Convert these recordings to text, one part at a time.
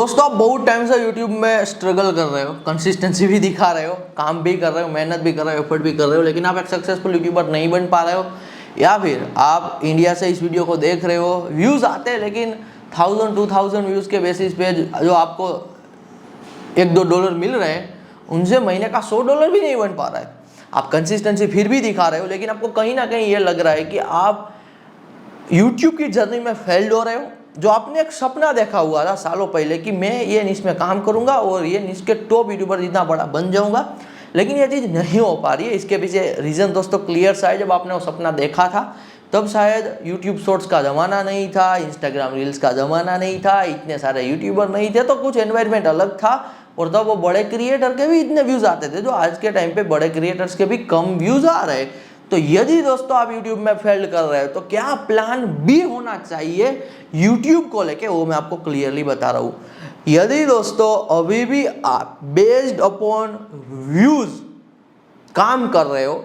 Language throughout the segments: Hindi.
दोस्तों आप बहुत टाइम से यूट्यूब में स्ट्रगल कर रहे हो, कंसिस्टेंसी भी दिखा रहे हो, काम भी कर रहे हो, मेहनत भी कर रहे हो, एफर्ट भी कर रहे हो, लेकिन आप एक सक्सेसफुल यूट्यूबर नहीं बन पा रहे हो। या फिर आप इंडिया से इस वीडियो को देख रहे हो, व्यूज़ आते हैं लेकिन 1000-2000 व्यूज़ के बेसिस पे जो आपको $1-2 मिल रहे हैं उनसे महीने का $100 भी नहीं बन पा रहा है। आप कंसिस्टेंसी फिर भी दिखा रहे हो, लेकिन आपको कहीं ना कहीं ये लग रहा है कि आप यूट्यूब की जर्नी में फेल्ड हो रहे हो। जो आपने एक सपना देखा हुआ था सालों पहले कि मैं ये निश में काम करूंगा और ये निश के टॉप यूट्यूबर जितना बड़ा बन जाऊंगा, लेकिन ये चीज़ नहीं हो पा रही है। इसके पीछे रीज़न दोस्तों क्लियर सा है। जब आपने वो सपना देखा था तब शायद यूट्यूब शॉर्ट्स का ज़माना नहीं था, इंस्टाग्राम रील्स का ज़माना नहीं था, इतने सारे यूट्यूबर नहीं थे, तो कुछ एनवायरनमेंट अलग था। और तब वो बड़े क्रिएटर के भी इतने व्यूज़ आते थे जो आज के टाइम पे बड़े क्रिएटर्स के भी कम व्यूज़ आ रहे। तो यदि दोस्तों आप YouTube में फेल कर रहे हो तो क्या प्लान बी होना चाहिए YouTube को लेके, वो मैं आपको क्लियरली बता रहा हूँ। यदि दोस्तों अभी भी आप बेस्ड अपॉन व्यूज काम कर रहे हो,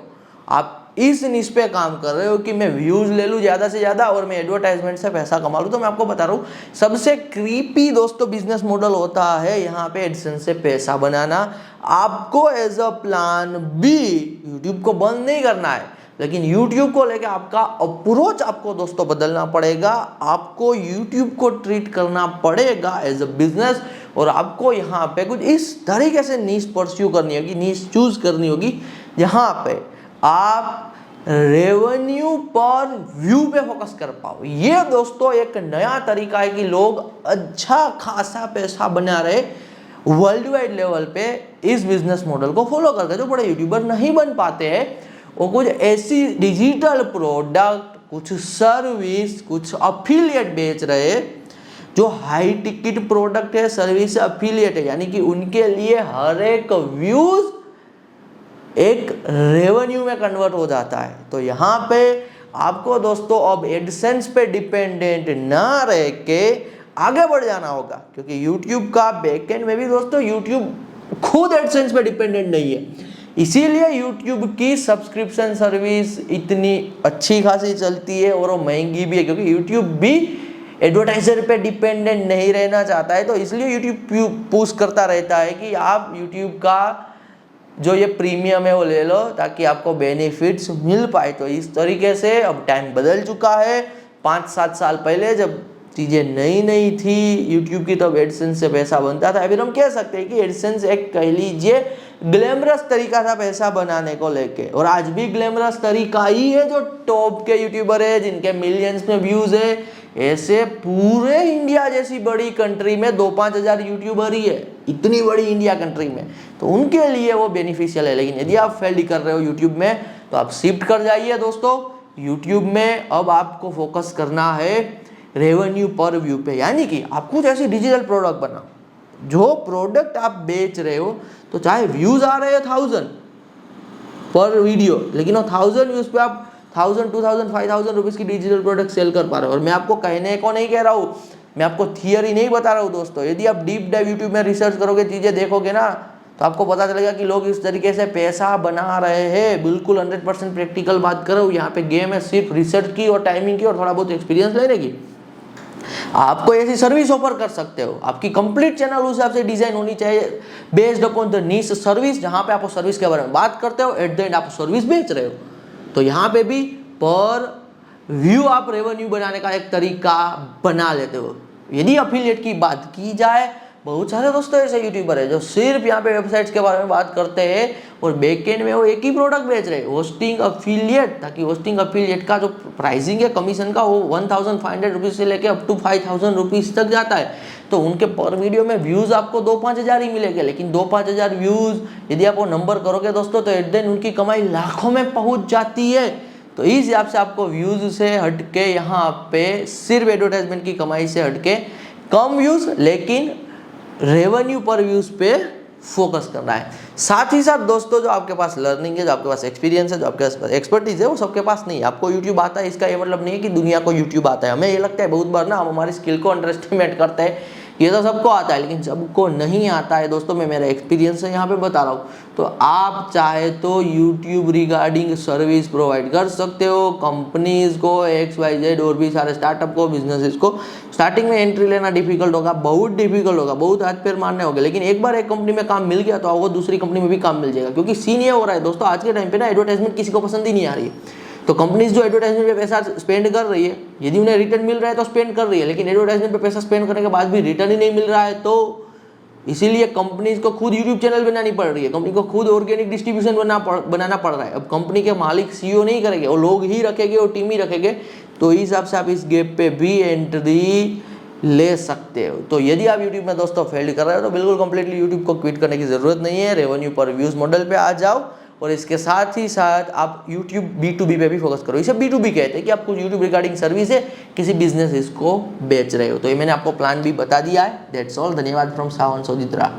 आप इस निश पे काम कर रहे हो कि मैं व्यूज ले लूँ ज़्यादा से ज़्यादा और मैं एडवर्टाइजमेंट से पैसा कमा लूँ, तो मैं आपको बता रहा हूँ सबसे क्रीपी दोस्तों बिजनेस मॉडल होता है यहाँ पे एडसेंस से पैसा बनाना। आपको as a plan B YouTube को बंद नहीं करना है, लेकिन यूट्यूब को लेके आपका अप्रोच आपको दोस्तों बदलना पड़ेगा। आपको यूट्यूब को ट्रीट करना पड़ेगा एज अ बिजनेस, और आपको यहाँ पे कुछ इस तरीके से नीश परस्यू करनी होगी, नीश चूज करनी होगी जहाँ पे आप रेवेन्यू पर व्यू पे फोकस कर पाओ। ये दोस्तों एक नया तरीका है कि लोग अच्छा खासा पैसा बना रहे वर्ल्ड वाइड लेवल पे इस बिजनेस मॉडल को फॉलो करके। जो बड़े यूट्यूबर नहीं बन पाते हैं वो कुछ ऐसी डिजिटल प्रोडक्ट, कुछ सर्विस, कुछ अफिलिएट बेच रहे जो हाई टिकट प्रोडक्ट है, सर्विस अफिलिएट है, यानी कि उनके लिए हर एक व्यूज एक रेवेन्यू में कन्वर्ट हो जाता है। तो यहाँ पे आपको दोस्तों अब एडसेंस पे डिपेंडेंट ना रह के आगे बढ़ जाना होगा, क्योंकि यूट्यूब का बैकएंड में भी दोस्तों यूट्यूब खुद एडसेंस पे डिपेंडेंट नहीं है। इसीलिए यूट्यूब की सब्सक्रिप्शन सर्विस इतनी अच्छी खासी चलती है और वो महंगी भी है, क्योंकि यूट्यूब भी एडवर्टाइजर पे डिपेंडेंट नहीं रहना चाहता है। तो इसलिए यूट्यूब पुश करता रहता है कि आप यूट्यूब का जो ये प्रीमियम है वो ले लो ताकि आपको बेनिफिट्स मिल पाए। तो इस तरीके से अब टाइम बदल चुका है। 5-7 साल पहले जब चीज़ें नई थी यूट्यूब की, तब एडसेंस से पैसा बनता था। फिर हम कह सकते हैं कि एडसेंस एक कह लीजिए ग्लैमरस तरीका था पैसा बनाने को लेके, और आज भी ग्लैमरस तरीका ही है। जो टॉप के यूट्यूबर है जिनके मिलियंस में व्यूज है, ऐसे पूरे इंडिया जैसी बड़ी कंट्री में 2-5 हज़ार यूट्यूबर ही है, इतनी बड़ी इंडिया कंट्री में, तो उनके लिए वो बेनिफिशियल है। लेकिन यदि आप फेल कर रहे हो यूट्यूब में तो आप शिफ्ट कर जाइए दोस्तों यूट्यूब में। अब आपको फोकस करना है रेवेन्यू पर व्यू पे, यानी कि आप कुछ ऐसी डिजिटल प्रोडक्ट बनाओ जो प्रोडक्ट आप बेच रहे हो, तो चाहे व्यूज आ रहे हैं 1000 पर वीडियो, लेकिन वो 1000 व्यूज पे आप 1000, 2000, 5000 रुपीज़ की डिजिटल प्रोडक्ट सेल कर पा रहे हो। और मैं आपको कहने को नहीं कह रहा हूँ, मैं आपको थियरी नहीं बता रहा हूँ दोस्तों। यदि आप डीप डाइव यूट्यूब में रिसर्च करोगे, चीज़ें देखोगे ना, तो आपको पता चलेगा कि लोग इस तरीके से पैसा बना रहे हैं। बिल्कुल 100% प्रैक्टिकल बात कर रहा हूँ। यहाँ पे गेम है सिर्फ रिसर्च की और टाइमिंग की और थोड़ा बहुत एक्सपीरियंस लेने की। आपको ऐसी सर्विस ऑफर कर सकते हो, आपकी कंप्लीट चैनल उस हिसाब से डिजाइन होनी चाहिए based upon the niche service, जहां पे आप सर्विस के बारे में बात करते हो, एट द एंड आप सर्विस बेच रहे हो। तो यहाँ पे भी पर व्यू आप रेवेन्यू बनाने का एक तरीका बना लेते हो। यदि अफिलिएट की बात की जाए, बहुत सारे दोस्तों ऐसे यूट्यूबर है जो सिर्फ यहाँ पे वेबसाइट्स के बारे में बात करते हैं और बैकएंड में वो एक ही प्रोडक्ट बेच रहे हैं, होस्टिंग अफिलिएट। ताकि होस्टिंग अफिलिएट का जो प्राइसिंग है कमीशन का, वो 1500 रुपीज़ से लेके अप टू 5000 रुपीज़ तक जाता है। तो उनके पर वीडियो में व्यूज़ आपको 2-5 हज़ार ही मिलेंगे, लेकिन 2-5 हज़ार व्यूज़ यदि आप वो नंबर करोगे दोस्तों, तो एट देन उनकी कमाई लाखों में पहुँच जाती है। तो इस हिसाब से आपको व्यूज़ से हटके यहाँ पे सिर्फ एडवर्टाइजमेंट की कमाई से हटके कम व्यूज़ लेकिन रेवेन्यू पर व्यूज़ पे फोकस करना है। साथ ही साथ दोस्तों जो आपके पास लर्निंग है, जो आपके पास एक्सपीरियंस है, जो आपके पास एक्सपर्टीज है, वो सबके पास नहीं है। आपको यूट्यूब आता है इसका ये मतलब नहीं है कि दुनिया को यूट्यूब आता है। हमें ये लगता है बहुत बार ना, हम हमारी स्किल को अंडर एस्टिमेट करते हैं ये तो सबको आता है, लेकिन सबको नहीं आता है दोस्तों। मैं मेरा एक्सपीरियंस है यहाँ पे बता रहा हूँ। तो आप चाहे तो यूट्यूब रिगार्डिंग सर्विस प्रोवाइड कर सकते हो कंपनीज को, XYZ और भी सारे स्टार्टअप को, बिजनेसेस को। स्टार्टिंग में एंट्री लेना डिफिकल्ट होगा, बहुत डिफिकल्ट होगा, बहुत हाथ पैर मारने होंगे, लेकिन एक बार एक कंपनी में काम मिल गया तो आपको दूसरी कंपनी में भी काम मिल जाएगा। क्योंकि सीन ये हो रहा है दोस्तों, आज के टाइम पे ना एडवर्टाइजमेंट किसी को पसंद ही नहीं आ रही है। तो कंपनीज जो एडवर्टाइजमेंट पे पैसा स्पेंड कर रही है, यदि उन्हें रिटर्न मिल रहा है तो स्पेंड कर रही है, लेकिन एडवर्टाइजमेंट पे पैसा स्पेंड करने के बाद भी रिटर्न ही नहीं मिल रहा है, तो इसीलिए कंपनीज को खुद यूट्यूब चैनल बनानी पड़ रही है, कंपनी को खुद ऑर्गेनिक डिस्ट्रीब्यूशन बनाना पड़ रहा है। अब कंपनी के मालिक CEO नहीं करेंगे, वो लोग ही रखेंगे और टीम ही रखेंगे। तो इस हिसाब से आप इस गैप पे भी एंट्री ले सकते हो। तो यदि आप यूट्यूब में दोस्तों फेल्ड कर रहे हो तो बिल्कुल कंप्लीटली यूट्यूब को क्विट करने की जरूरत नहीं है, रेवेन्यू पर व्यूज मॉडल पे आ जाओ और इसके साथ ही साथ आप YouTube B2B पे भी फोकस करो। इसे B2B कहते हैं कि आप कुछ YouTube रिगार्डिंग सर्विस है, किसी बिजनेस इसको बेच रहे हो। तो ये मैंने आपको प्लान भी बता दिया है। That's all. धन्यवाद फ्रॉम सावन सोजित्रा।